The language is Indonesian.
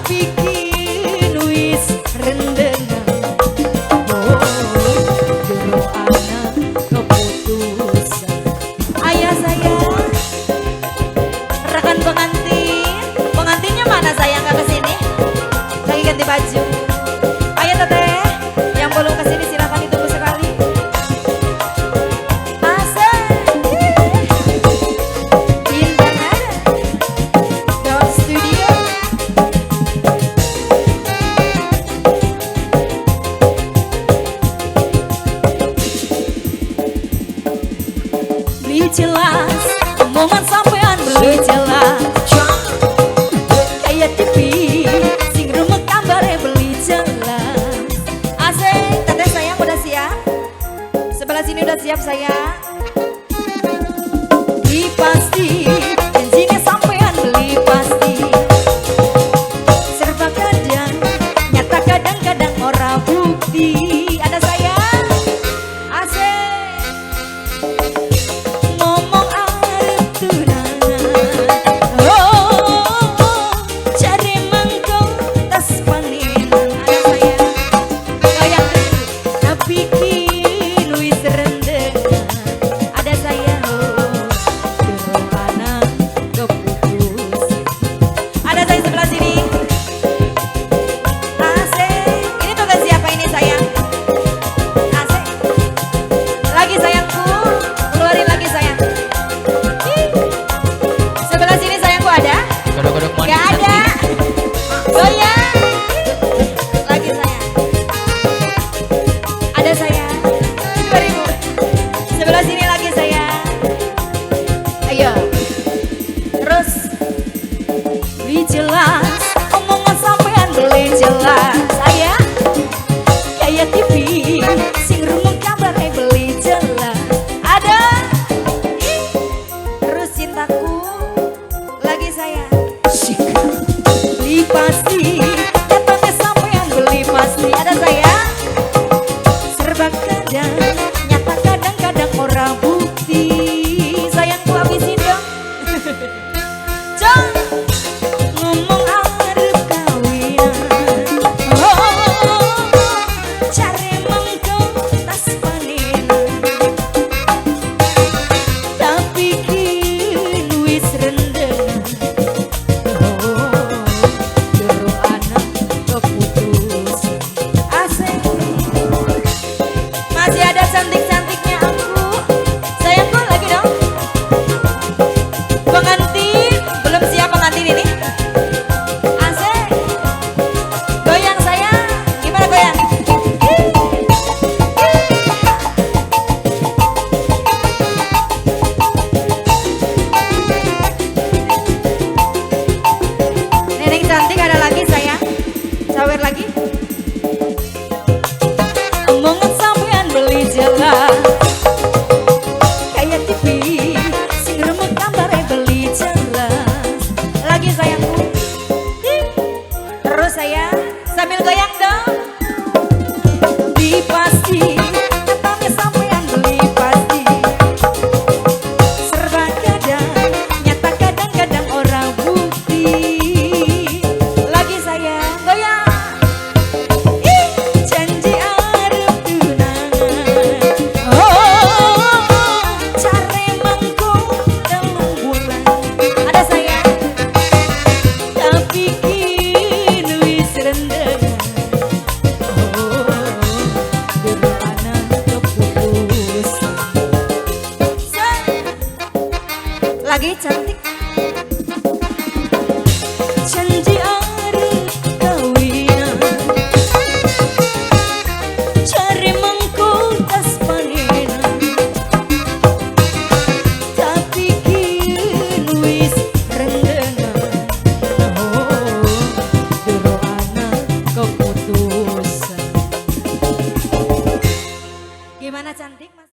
tapi kini wis rendengan. Oh, jero anak keputusan. Ayah saya, rekan pengantinnya mana sayang nggak kesini? Lagi ganti baju. Ayo teteh, yang belum kesini silakan ditunggu sekali. Beli jelas, omongan sampean beli jelas. Kayak TV, sing remek kabarnya beli jelas. Asik, teteh sayang udah siap? Sebelah sini udah siap sayang? Beli pasti, janjinya sampean beli pasti. Serba kadang, nyata kadang-kadang ora bukti. Ada sayang? Asik. Ngomong arep tunangan. Oh, cari mangkok tas panenan. Ada sayang? Goyang dulu. Tapi kini wis rendengan. Ada sayang? Jero anak keputusan. Ada sayang sebelah sini. Asik. Ini tugas siapa ini sayang? Asik. Lagi sayangku, keluarin lagi sayang. Ih. Sebelah sini sayangku ada? Godok-godok manis. Gak ada. Goyang. Lagi sayang. Ada sayang. 2000. Sebelah sini lagi sayang. Ayo. Terus. Beli jelas, omongan sampean beli jelas. Saya kayak TV, sing rumung kabarnya beli jelas. Ada. Ih. Terus cintaku lagi sayang. Beli pasti, datangnya sampean beli pasti. Ada sayang? Serba kadang, nyata kadang-kadang ora bukti. Sayangku habisin dong. Jom. Ngomong arep kawinan. Oh, cari mangkok tas panenan. Tapi kini wis rendengan. Oh, jero anak keputusan. Asik. Masih ada cantik-cantiknya aku. Sayangku lagi dong. Pengantin, belum siap pengantin ini? Asik. Goyang sayang. Gimana goyang? Nenek cantik ada lagi sayang? Sawer lagi? Omongan sampean beli jelas. Kayak TV, sing remek kabarnya beli jelas. Lagi sayangku. Terus sayang, sambil goyang dong. Beli pasti, katanya sampean beli pasti. Serba kadang, nyata kadang-kadang orang bukti. Lagi sayang, goyang. Ih, janji arep tunangan. Oh, cari mangkok dalam bulan. Ada sayang? Tapi kini wis rendengan. Oh, jero anak keputusan. Lagi cantik. Janji arep kawinan. Cari mangkok tas panenan. Tapi kini wis rendengan. Oh, jero anak keputusan. Gimana cantik mas?